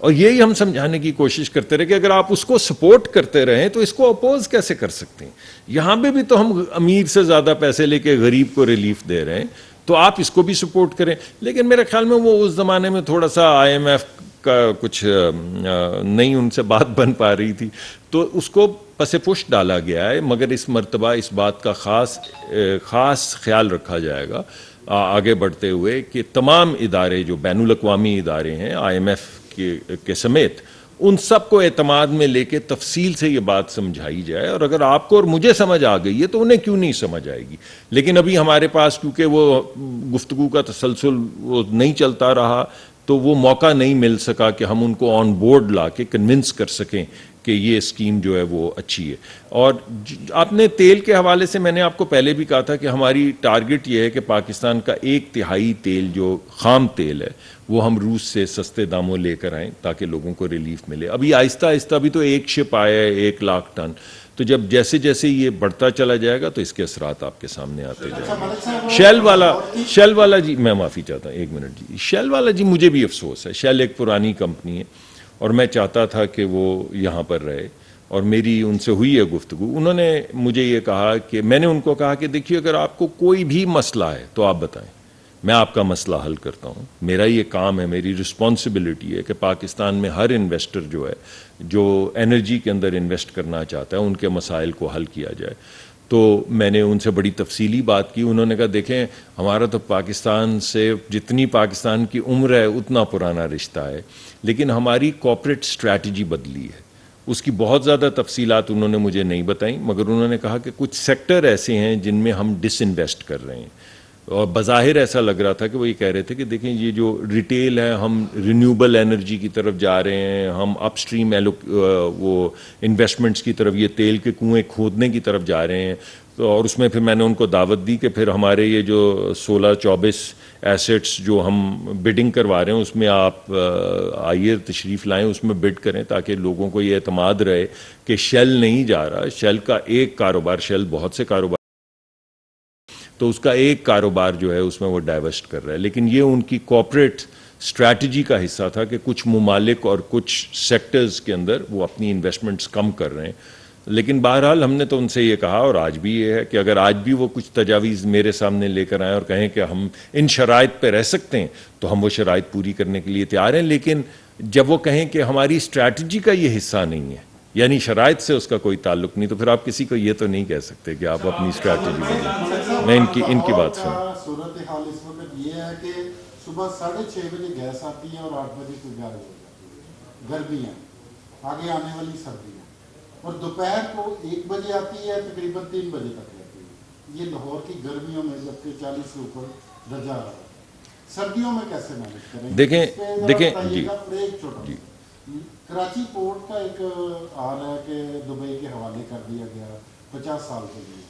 اور یہی ہم سمجھانے کی کوشش کرتے رہے کہ اگر آپ اس کو سپورٹ کرتے رہیں تو اس کو اپوز کیسے کر سکتے ہیں. یہاں پہ بھی تو ہم امیر سے زیادہ پیسے لے کے غریب کو ریلیف دے رہے ہیں, تو آپ اس کو بھی سپورٹ کریں. لیکن میرے خیال میں وہ اس زمانے میں تھوڑا سا آئی ایم ایف کا کچھ نہیں ان سے بات بن پا رہی تھی, تو اس کو پس پش ڈالا گیا ہے. مگر اس مرتبہ اس بات کا خاص خیال رکھا جائے گا آگے بڑھتے ہوئے کہ تمام ادارے جو بین الاقوامی ادارے ہیں آئی ایم ایف کے سمیت, ان سب کو اعتماد میں لے کے تفصیل سے یہ بات سمجھائی جائے. اور اگر آپ کو اور مجھے سمجھ آ گئی ہے تو انہیں کیوں نہیں سمجھ آئے گی. لیکن ابھی ہمارے پاس کیونکہ وہ گفتگو کا تسلسل وہ نہیں چلتا رہا, تو وہ موقع نہیں مل سکا کہ ہم ان کو آن بورڈ لا کے کنونس کر سکیں کہ یہ اسکیم جو ہے وہ اچھی ہے. اور آپ نے تیل کے حوالے سے, میں نے آپ کو پہلے بھی کہا تھا کہ ہماری ٹارگٹ یہ ہے کہ پاکستان کا 1/3 تیل جو خام تیل ہے وہ ہم روس سے سستے داموں لے کر آئیں تاکہ لوگوں کو ریلیف ملے. ابھی آہستہ آہستہ بھی تو ایک شپ آیا ہے 1 لاکھ ٹن, تو جب جیسے جیسے یہ بڑھتا چلا جائے گا تو اس کے اثرات آپ کے سامنے آتے جائیں گے. شیل والا جی, میں معافی چاہتا ہوں 1 منٹ جی. شیل والا جی مجھے بھی افسوس ہے, شیل ایک پرانی کمپنی ہے اور میں چاہتا تھا کہ وہ یہاں پر رہے, اور میری ان سے ہوئی ہے گفتگو. انہوں نے مجھے یہ کہا کہ میں نے ان کو کہا کہ دیکھیے اگر آپ کو کوئی بھی مسئلہ ہے تو آپ بتائیں, میں آپ کا مسئلہ حل کرتا ہوں. میرا یہ کام ہے, میری رسپانسبلٹی ہے کہ پاکستان میں ہر انویسٹر جو ہے جو انرجی کے اندر انویسٹ کرنا چاہتا ہے ان کے مسائل کو حل کیا جائے. تو میں نے ان سے بڑی تفصیلی بات کی. انہوں نے کہا دیکھیں ہمارا تو پاکستان سے جتنی پاکستان کی عمر ہے اتنا پرانا رشتہ ہے, لیکن ہماری کارپوریٹ اسٹریٹجی بدلی ہے. اس کی بہت زیادہ تفصیلات انہوں نے مجھے نہیں بتائیں, مگر انہوں نے کہا کہ کچھ سیکٹر ایسے ہیں جن میں ہم ڈس انویسٹ کر رہے ہیں. اور بظاہر ایسا لگ رہا تھا کہ وہ یہ کہہ رہے تھے کہ دیکھیں یہ جو ریٹیل ہے ہم رینیوبل انرجی کی طرف جا رہے ہیں, ہم اپ اسٹریم وہ انویسٹمنٹس کی طرف, یہ تیل کے کنویں کھودنے کی طرف جا رہے ہیں. اور اس میں پھر میں نے ان کو دعوت دی کہ پھر ہمارے یہ جو 16-24 ایسٹس جو ہم بڈنگ کروا رہے ہیں اس میں آپ آئیے تشریف لائیں, اس میں بڈ کریں تاکہ لوگوں کو یہ اعتماد رہے کہ شیل نہیں جا رہا, شیل کا ایک کاروبار, شیل بہت سے کاروبار تو اس کا ایک کاروبار جو ہے اس میں وہ ڈائیورسٹ کر رہا ہے. لیکن یہ ان کی کارپوریٹ اسٹریٹجی کا حصہ تھا کہ کچھ ممالک اور کچھ سیکٹرز کے اندر وہ اپنی انویسٹمنٹس کم کر رہے ہیں. لیکن بہرحال ہم نے تو ان سے یہ کہا, اور آج بھی یہ ہے کہ اگر آج بھی وہ کچھ تجاویز میرے سامنے لے کر آئیں اور کہیں کہ ہم ان شرائط پہ رہ سکتے ہیں تو ہم وہ شرائط پوری کرنے کے لیے تیار ہیں. لیکن جب وہ کہیں کہ ہماری اسٹریٹجی کا یہ حصہ نہیں ہے, یعنی شرائط سے اس کا کوئی تعلق نہیں, تو پھر آپ کسی کو یہ تو نہیں کہہ سکتے کہ آپ اپنی اسٹریٹجی بدلیں. میں ان کی بات سنوں.
صورتحال اس وقت یہ ہے کہ صبح 6:30 بجے گیس آتی ہے اور 8 بجے سے 11 ہو جاتی ہے. گرمیاں, آگے آنے والی سردیاں, اور دوپہر کو 1 بجے آتی ہے تقریباً 3 بجے تک رہتی ہے. یہ لاہور کی گرمیوں میں جبکہ 40 سے اوپر درجہ آ رہا ہے, سردیوں میں کیسے مینج کریں؟
دیکھیں جی
ایک چھوٹا کراچی پورٹ کا ایک حال ہے کہ دبئی کے حوالے کر دیا گیا 50 سال کے لیے,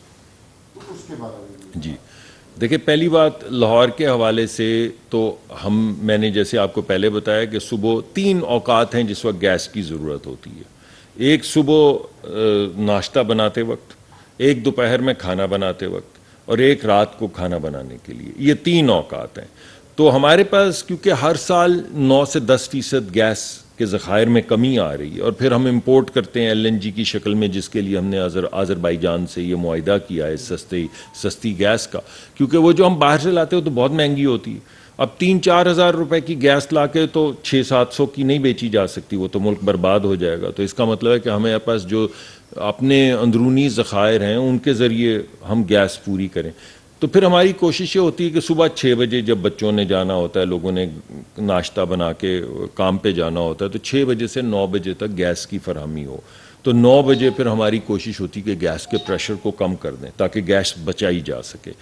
تو اس کے بارے میں
جی دیکھیں, پہلی بات لاہور کے حوالے سے تو میں نے جیسے آپ کو پہلے بتایا کہ صبح 3 اوقات ہیں جس وقت گیس کی ضرورت ہوتی ہے. ایک صبح ناشتہ بناتے وقت, ایک دوپہر میں کھانا بناتے وقت, اور ایک رات کو کھانا بنانے کے لیے. یہ 3 اوقات ہیں. تو ہمارے پاس کیونکہ ہر سال 9 سے 10% گیس کے ذخائر میں کمی آ رہی ہے, اور پھر ہم امپورٹ کرتے ہیں LNG کی شکل میں, جس کے لیے ہم نے آذربائیجان سے یہ معاہدہ کیا ہے سستی گیس کا, کیونکہ وہ جو ہم باہر سے لاتے ہو تو بہت مہنگی ہوتی ہے. اب 3-4 ہزار روپے کی گیس لا کے تو 600-700 کی نہیں بیچی جا سکتی, وہ تو ملک برباد ہو جائے گا. تو اس کا مطلب ہے کہ ہمیں پاس جو اپنے اندرونی ذخائر ہیں ان کے ذریعے ہم گیس پوری کریں. تو پھر ہماری کوشش یہ ہوتی ہے کہ صبح 6 بجے جب بچوں نے جانا ہوتا ہے, لوگوں نے ناشتہ بنا کے کام پہ جانا ہوتا ہے, تو 6 بجے سے 9 بجے تک گیس کی فراہمی ہو. تو 9 بجے پھر ہماری کوشش ہوتی کہ گیس کے پریشر کو کم کر دیں تاکہ گیس بچائی جا سکے.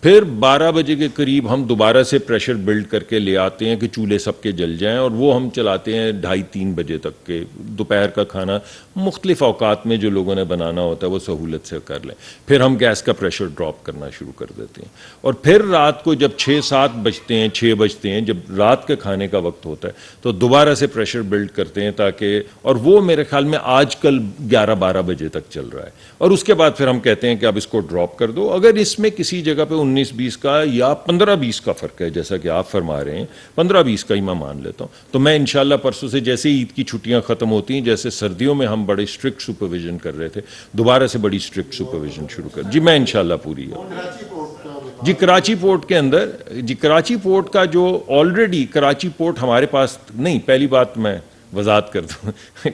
پھر 12 بجے کے قریب ہم دوبارہ سے پریشر بلڈ کر کے لے آتے ہیں کہ چولہے سب کے جل جائیں, اور وہ ہم چلاتے ہیں 2:30-3 بجے تک کے. دوپہر کا کھانا مختلف اوقات میں جو لوگوں نے بنانا ہوتا ہے وہ سہولت سے کر لیں. پھر ہم گیس کا پریشر ڈراپ کرنا شروع کر دیتے ہیں, اور پھر رات کو جب 6-7 بجتے ہیں, 6 بجتے ہیں, جب رات کے کھانے کا وقت ہوتا ہے تو دوبارہ سے پریشر بلڈ کرتے ہیں تاکہ, اور وہ میرے خیال میں آج کل 11-12 بجے تک چل رہا ہے. اور اس کے بعد پھر ہم کہتے ہیں کہ اب اس کو ڈراپ کر دو. اگر اس میں کسی جگہ پہ 19-20 کا یا 15-20 کا فرق ہے، جیسا کہ آپ فرما رہے ہیں 15-20 کا ہی میں مان لیتا ہوں. تو میں انشاءاللہ پرسوں سے جیسے عید کی چھٹیاں ختم ہوتی ہیں، جیسے سردیوں میں ہم بڑے اسٹرکٹ سپرویژن کر رہے تھے، دوبارہ سے بڑی اسٹرکٹ سپرویژن شروع کر جی میں انشاءاللہ پوری ہے.
کراچی پورٹ کا
جی کراچی پورٹ کے اندر، جی کراچی پورٹ کا جو آلریڈی کراچی پورٹ ہمارے پاس نہیں، پہلی بات میں وضاحت کر دوں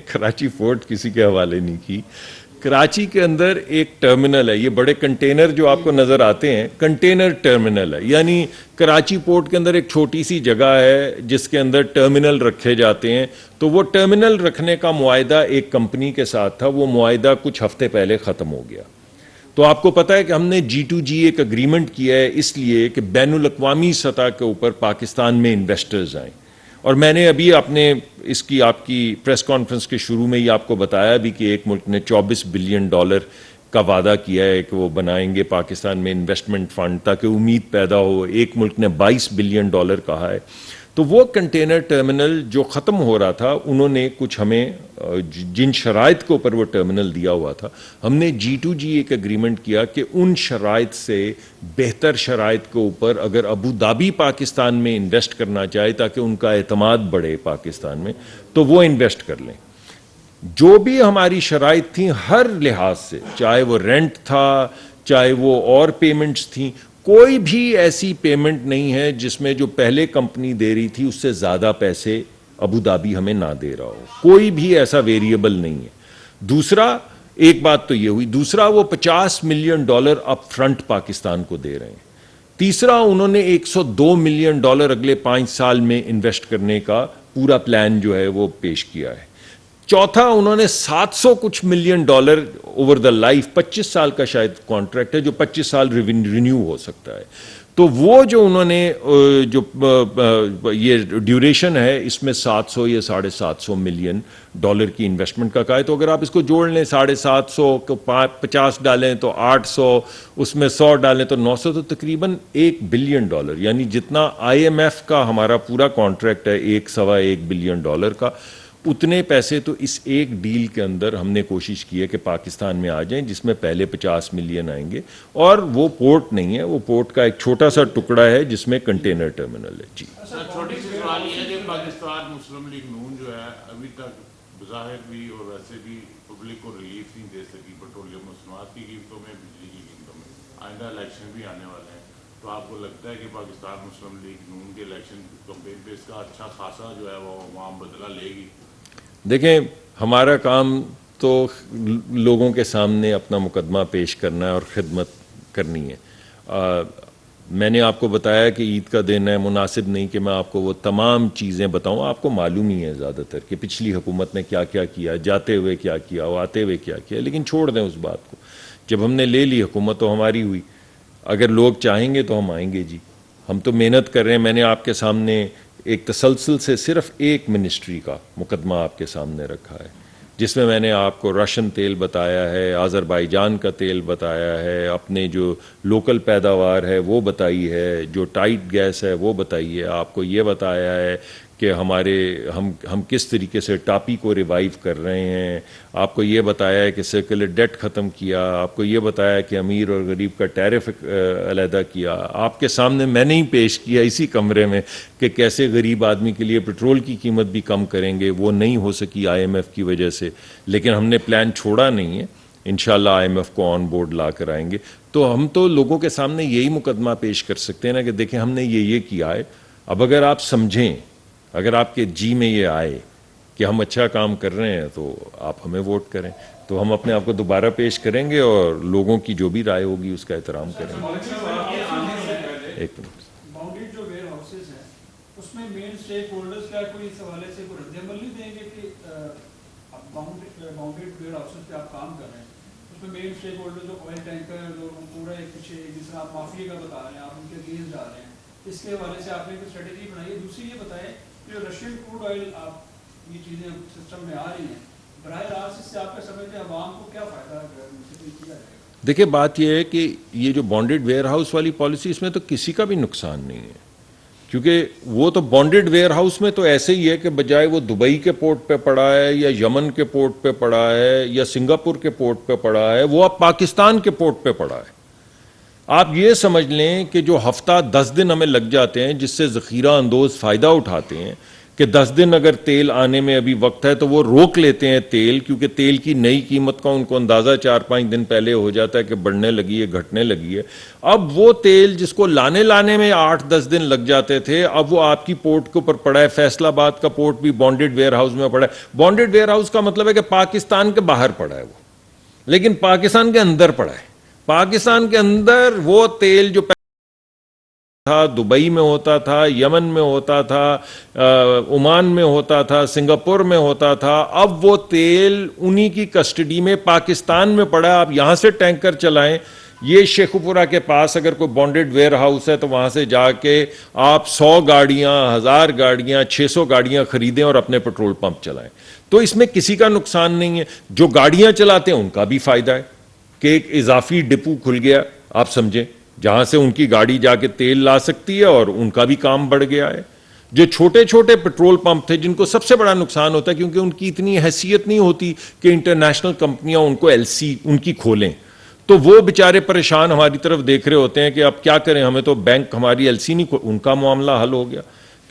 کراچی پورٹ کسی کے حوالے نہیں کی. کراچی کے اندر ایک ٹرمینل ہے، یہ بڑے کنٹینر جو آپ کو نظر آتے ہیں کنٹینر ٹرمینل ہے، یعنی کراچی پورٹ کے اندر ایک چھوٹی سی جگہ ہے جس کے اندر ٹرمینل رکھے جاتے ہیں. تو وہ ٹرمینل رکھنے کا معاہدہ ایک کمپنی کے ساتھ تھا، وہ معاہدہ کچھ ہفتے پہلے ختم ہو گیا. تو آپ کو پتہ ہے کہ ہم نے G2G ایک اگریمنٹ کیا ہے اس لیے کہ بین الاقوامی سطح کے اوپر پاکستان میں انویسٹرز آئیں. اور میں نے ابھی اپنے اس کی آپ کی پریس کانفرنس کے شروع میں ہی آپ کو بتایا بھی کہ ایک ملک نے $24 بلین کا وعدہ کیا ہے کہ وہ بنائیں گے پاکستان میں انویسٹمنٹ فنڈ تاکہ امید پیدا ہو. ایک ملک نے $22 بلین کہا ہے. تو وہ کنٹینر ٹرمینل جو ختم ہو رہا تھا، انہوں نے کچھ ہمیں جن شرائط کے اوپر وہ ٹرمینل دیا ہوا تھا، ہم نے G2G ایک اگریمنٹ کیا کہ ان شرائط سے بہتر شرائط کے اوپر اگر ابو دھابی پاکستان میں انویسٹ کرنا چاہے تاکہ ان کا اعتماد بڑھے پاکستان میں، تو وہ انویسٹ کر لیں. جو بھی ہماری شرائط تھیں ہر لحاظ سے، چاہے وہ رینٹ تھا، چاہے وہ اور پیمنٹس تھیں، کوئی بھی ایسی پیمنٹ نہیں ہے جس میں جو پہلے کمپنی دے رہی تھی اس سے زیادہ پیسے ابو دھابی ہمیں نہ دے رہا ہو. کوئی بھی ایسا ویریبل نہیں ہے. دوسرا، ایک بات تو یہ ہوئی، دوسرا وہ $50 ملین اپ فرنٹ پاکستان کو دے رہے ہیں. تیسرا، انہوں نے $102 ملین اگلے 5 سال میں انویسٹ کرنے کا پورا پلان جو ہے وہ پیش کیا ہے. چوتھا، انہوں نے $700 کچھ ملین اوور دا لائف، 25 سال کا شاید کانٹریکٹ ہے جو 25 سال رینیو ہو سکتا ہے. تو وہ جو انہوں نے جو یہ ڈیوریشن ہے اس میں 700 یا $750 ملین کی انویسٹمنٹ کا کہا ہے. تو اگر آپ اس کو جوڑ لیں، 750 کو 50 ڈالیں تو 800، اس میں 100 ڈالیں تو 900، تو تقریباً $1 بلین، یعنی جتنا IMF کا ہمارا پورا کانٹریکٹ ہے $1.25 بلین کا، اتنے پیسے تو اس ایک ڈیل کے اندر ہم نے کوشش کی ہے کہ پاکستان میں آ جائیں، جس میں پہلے 50 ملین آئیں گے. اور وہ پورٹ نہیں ہے، وہ پورٹ کا ایک چھوٹا سا ٹکڑا ہے جس میں کنٹینر ٹرمینل ہے. جی
سر، چھوٹی سی سوال یہ ہے کہ پاکستان مسلم لیگ نون جو ہے ابھی تک بظاہر بھی اور ویسے بھی پبلک کو ریلیف نہیں دے سکی پیٹرولیم مصنوعات کی قیمتوں میں، بجلی کی قیمتوں میں. آئندہ الیکشن بھی آنے والے ہیں، تو آپ کو لگتا ہے کہ پاکستان مسلم لیگ نون کے الیکشن کمپین پہ اس کا اچھا خاصا جو ہے وہ عوام بدلہ لے گی؟
دیکھیں، ہمارا کام تو لوگوں کے سامنے اپنا مقدمہ پیش کرنا ہے اور خدمت کرنی ہے. میں نے آپ کو بتایا کہ عید کا دن ہے، مناسب نہیں کہ میں آپ کو وہ تمام چیزیں بتاؤں. آپ کو معلوم ہی ہے زیادہ تر کہ پچھلی حکومت نے کیا کیا کیا، جاتے ہوئے کیا کیا، وہ آتے ہوئے کیا کیا. لیکن چھوڑ دیں اس بات کو. جب ہم نے لے لی حکومت تو ہماری ہوئی. اگر لوگ چاہیں گے تو ہم آئیں گے. جی ہم تو محنت کر رہے ہیں. میں نے آپ کے سامنے ایک تسلسل سے صرف ایک منسٹری کا مقدمہ آپ کے سامنے رکھا ہے، جس میں نے آپ کو رشین تیل بتایا ہے، آذربائیجان کا تیل بتایا ہے، اپنے جو لوکل پیداوار ہے وہ بتائی ہے، جو ٹائٹ گیس ہے وہ بتائی ہے. آپ کو یہ بتایا ہے کہ ہم کس طریقے سے ٹاپی کو ریوائیو کر رہے ہیں. آپ کو یہ بتایا ہے کہ سرکولر ڈیٹ ختم کیا. آپ کو یہ بتایا کہ امیر اور غریب کا ٹیرف علیحدہ کیا. آپ کے سامنے میں نے ہی پیش کیا اسی کمرے میں کہ کیسے غریب آدمی کے لیے پٹرول کی قیمت بھی کم کریں گے. وہ نہیں ہو سکی IMF کی وجہ سے، لیکن ہم نے پلان چھوڑا نہیں ہے. انشاءاللہ IMF کو آن بورڈ لا کر آئیں گے. تو ہم تو لوگوں کے سامنے یہی مقدمہ پیش کر سکتے ہیں نا کہ دیکھیں ہم نے یہ کیا ہے. اب اگر آپ سمجھیں، اگر آپ کے جی میں یہ آئے کہ ہم اچھا کام کر رہے ہیں تو آپ ہمیں ووٹ کریں. تو ہم اپنے آپ کو دوبارہ پیش کریں گے اور لوگوں کی جو بھی رائے ہوگی اس کا احترام کریں گے. ایک منٹ.
باؤنڈریڈ جو ویئر ہاؤسز ہیں اس میں مین اسٹیک ہولڈرز کا کوئی اس حوالے سے کوئی رد عمل نہیں دیں گے کہ باؤنڈریڈ ویئر ہاؤسز پہ آپ کام کر رہے ہیں، اس میں مین اسٹیک ہولڈر جو آئل ٹینکر جو پورا ایک پیچھے جس طرح آپ مافیا کا بتا رہے ہیں، آپ ان کے اگینسٹ جا رہے ہیں، اس کے حوالے سے آپ نے کوئی اسٹریٹجی بنائی ہے؟ دوسری یہ بتائیں کہ جو رشین کروڈ آئل آپ یہ چیزیں سسٹم میں آ رہی ہیں، براہ راست اس سے آپ کا سمجھتے ہیں عوام کو کیا فائدہ کیا جائے گا؟
دیکھیں بات یہ ہے کہ یہ جو بانڈڈ ویئر ہاؤس والی پالیسی، اس میں تو کسی کا بھی نقصان نہیں ہے، کیونکہ وہ تو بانڈڈ ویئر ہاؤس میں تو ایسے ہی ہے کہ بجائے وہ دبئی کے پورٹ پہ پڑا ہے یا یمن کے پورٹ پہ پڑا ہے یا سنگاپور کے پورٹ پہ پڑا ہے، وہ اب پاکستان کے پورٹ پہ پڑا ہے. آپ یہ سمجھ لیں کہ جو ہفتہ 10 دن ہمیں لگ جاتے ہیں جس سے ذخیرہ اندوز فائدہ اٹھاتے ہیں کہ 10 دن اگر تیل آنے میں ابھی وقت ہے تو وہ روک لیتے ہیں تیل، کیونکہ تیل کی نئی قیمت کا ان کو اندازہ 4-5 دن پہلے ہو جاتا ہے کہ بڑھنے لگی ہے، گھٹنے لگی ہے۔ اب وہ تیل جس کو لانے میں 8-10 دن لگ جاتے تھے، اب وہ آپ کی پورٹ کے اوپر پڑا ہے۔ فیصل آباد کا پورٹ بھی بانڈڈ ویئر ہاؤس میں پڑا ہے۔ بانڈڈ ویئر ہاؤس کا مطلب ہے کہ پاکستان کے باہر پڑا ہے وہ، لیکن پاکستان کے اندر پڑا ہے۔ پاکستان کے اندر وہ تیل جو تھا، دبئی میں ہوتا تھا، یمن میں ہوتا تھا، عمان میں ہوتا تھا، سنگاپور میں ہوتا تھا، اب وہ تیل انہی کی کسٹڈی میں پاکستان میں پڑا ہے۔ آپ یہاں سے ٹینکر چلائیں، یہ شیخوپورہ کے پاس اگر کوئی بانڈڈ ویئر ہاؤس ہے تو وہاں سے جا کے آپ 100 گاڑیاں، 1000 گاڑیاں، 600 گاڑیاں خریدیں اور اپنے پیٹرول پمپ چلائیں، تو اس میں کسی کا نقصان نہیں ہے۔ جو گاڑیاں چلاتے ہیں ان کا بھی فائدہ ہے کہ ایک اضافی ڈپو کھل گیا، آپ سمجھیں، جہاں سے ان کی گاڑی جا کے تیل لا سکتی ہے اور ان کا بھی کام بڑھ گیا ہے۔ جو چھوٹے چھوٹے پیٹرول پمپ تھے جن کو سب سے بڑا نقصان ہوتا ہے کیونکہ ان کی اتنی حیثیت نہیں ہوتی کہ انٹرنیشنل کمپنیاں ان کو ایل سی ان کی کھولیں، تو وہ بیچارے پریشان ہماری طرف دیکھ رہے ہوتے ہیں کہ اب کیا کریں، ہمیں تو بینک ہماری ایل سی نہیں، ان کا معاملہ حل ہو گیا۔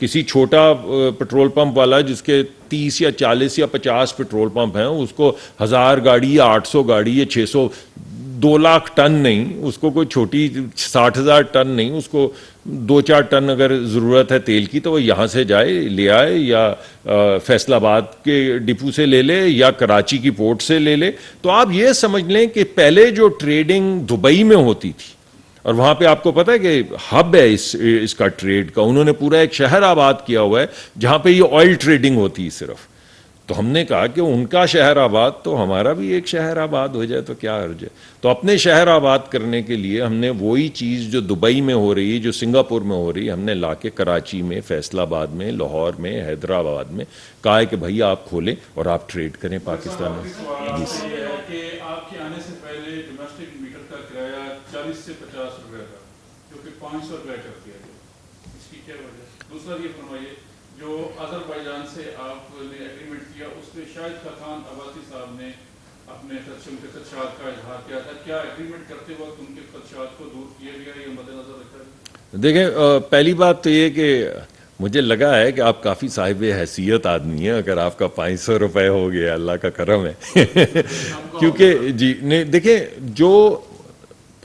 کسی چھوٹا پیٹرول پمپ والا جس کے 30 یا 40 یا 50 پیٹرول پمپ ہیں، اس کو 1000 گاڑی یا 800 گاڑی یا 600 2 لاکھ ٹن نہیں، اس کو کوئی چھوٹی 60,000 ٹن نہیں، اس کو 2-4 ٹن اگر ضرورت ہے تیل کی تو وہ یہاں سے جائے لے آئے، یا فیصل آباد کے ڈپو سے لے لے یا کراچی کی پورٹ سے لے لے۔ تو آپ یہ سمجھ لیں کہ پہلے جو ٹریڈنگ دبئی میں ہوتی تھی، اور وہاں پہ آپ کو پتہ ہے کہ ہب ہے اس کا ٹریڈ کا، انہوں نے پورا ایک شہر آباد کیا ہوا ہے جہاں پہ یہ آئل ٹریڈنگ ہوتی ہے صرف۔ تو ہم نے کہا کہ ان کا شہر آباد تو ہمارا بھی ایک شہر آباد ہو جائے تو کیا حرج ہے۔ تو اپنے شہر آباد کرنے کے لیے ہم نے وہی چیز جو دبئی میں ہو رہی ہے، جو سنگاپور میں ہو رہی ہے، ہم نے لا کے کراچی میں، فیصل آباد میں، لاہور میں، حیدرآباد میں کہا ہے کہ بھائی آپ کھولیں اور آپ ٹریڈ کریں پاکستان میں۔
سوال یہ ہے کہ آپ کے آنے سے پہلے ڈومیسٹک میٹر کا کرایہ 40 سے 50 روپے تھا، جو کہ 500 روپے کر دیا گیا، اس کی کیا وجہ؟ دوسرا یہ فرمائیے، جو آذربائیجان سے آپ نے ایگریمنٹ کیا، اس میں شاہد خاقان عباسی صاحب نے اپنے خدشات کا اظہار کیا تھا، کیا ایگریمنٹ کرتے وقت ان کے خدشات کو دور کیا گیا یا مد نظر رکھا گیا؟
دیکھیں، پہلی بات تو یہ کہ مجھے لگا ہے کہ آپ کافی صاحب حیثیت آدمی ہیں اگر آپ کا 500 روپے ہو گیا، اللہ کا کرم ہے۔ کیونکہ جی نہیں، دیکھیں، جو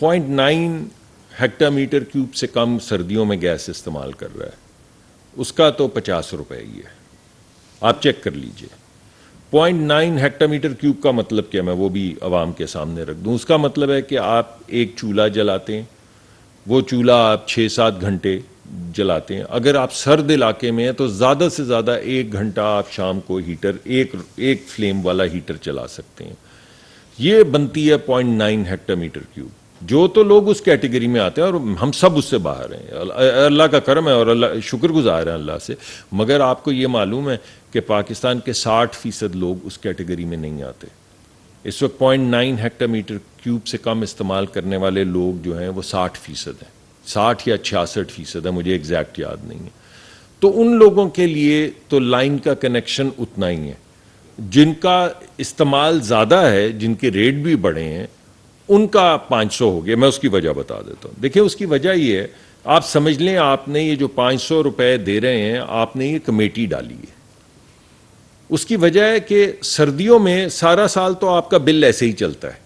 0.9 ہیکٹا میٹر کیوب سے کم سردیوں میں گیس استعمال کر رہا ہے، اس کا تو 50 روپے ہی ہے، آپ چیک کر لیجئے۔ 0.9 ہیکٹا میٹر کیوب کا مطلب کیا، میں وہ بھی عوام کے سامنے رکھ دوں۔ اس کا مطلب ہے کہ آپ ایک چولہا جلاتے ہیں، وہ چولہا آپ 6-7 گھنٹے جلاتے ہیں۔ اگر آپ سرد علاقے میں ہیں تو زیادہ سے زیادہ 1 گھنٹہ آپ شام کو ہیٹر ایک فلیم والا ہیٹر چلا سکتے ہیں۔ یہ بنتی ہے 0.9 ہیکٹا میٹر کیوب۔ جو تو لوگ اس کیٹیگری میں آتے ہیں اور ہم سب اس سے باہر ہیں، اللہ کا کرم ہے اور اللہ شکر گزار ہیں اللہ سے، مگر آپ کو یہ معلوم ہے کہ پاکستان کے 60% لوگ اس کیٹیگری میں نہیں آتے۔ اس وقت 0.9 ہیکٹا میٹر کیوب سے کم استعمال کرنے والے لوگ جو ہیں وہ 60% ہیں، 60 یا 66% ہے، مجھے ایگزیکٹ یاد نہیں ہے۔ تو ان لوگوں کے لیے تو لائن کا کنیکشن اتنا ہی ہے۔ جن کا استعمال زیادہ ہے، جن کے ریٹ بھی بڑھے ہیں، ان کا 500 ہو گیا۔ میں اس کی وجہ بتا دیتا ہوں۔ دیکھیں، اس کی وجہ یہ ہے، آپ سمجھ لیں آپ نے یہ جو 500 روپے دے رہے ہیں، آپ نے یہ کمیٹی ڈالی ہے۔ اس کی وجہ ہے کہ سردیوں میں سارا سال تو آپ کا بل ایسے ہی چلتا ہے،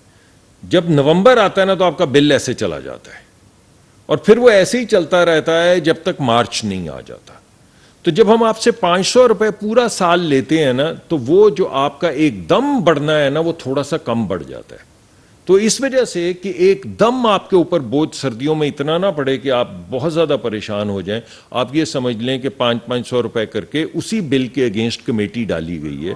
جب نومبر آتا ہے نا تو آپ کا بل ایسے چلا جاتا ہے، اور پھر وہ ایسے ہی چلتا رہتا ہے جب تک مارچ نہیں آ جاتا۔ تو جب ہم آپ سے 500 روپے پورا سال لیتے ہیں نا، تو وہ جو آپ کا ایک دم بڑھنا ہے نا، وہ تھوڑا سا کم بڑھ جاتا ہے۔ تو اس وجہ سے کہ ایک دم آپ کے اوپر بوجھ سردیوں میں اتنا نہ پڑے کہ آپ بہت زیادہ پریشان ہو جائیں، آپ یہ سمجھ لیں کہ 500 روپے کر کے اسی بل کے اگینسٹ کمیٹی ڈالی گئی ہے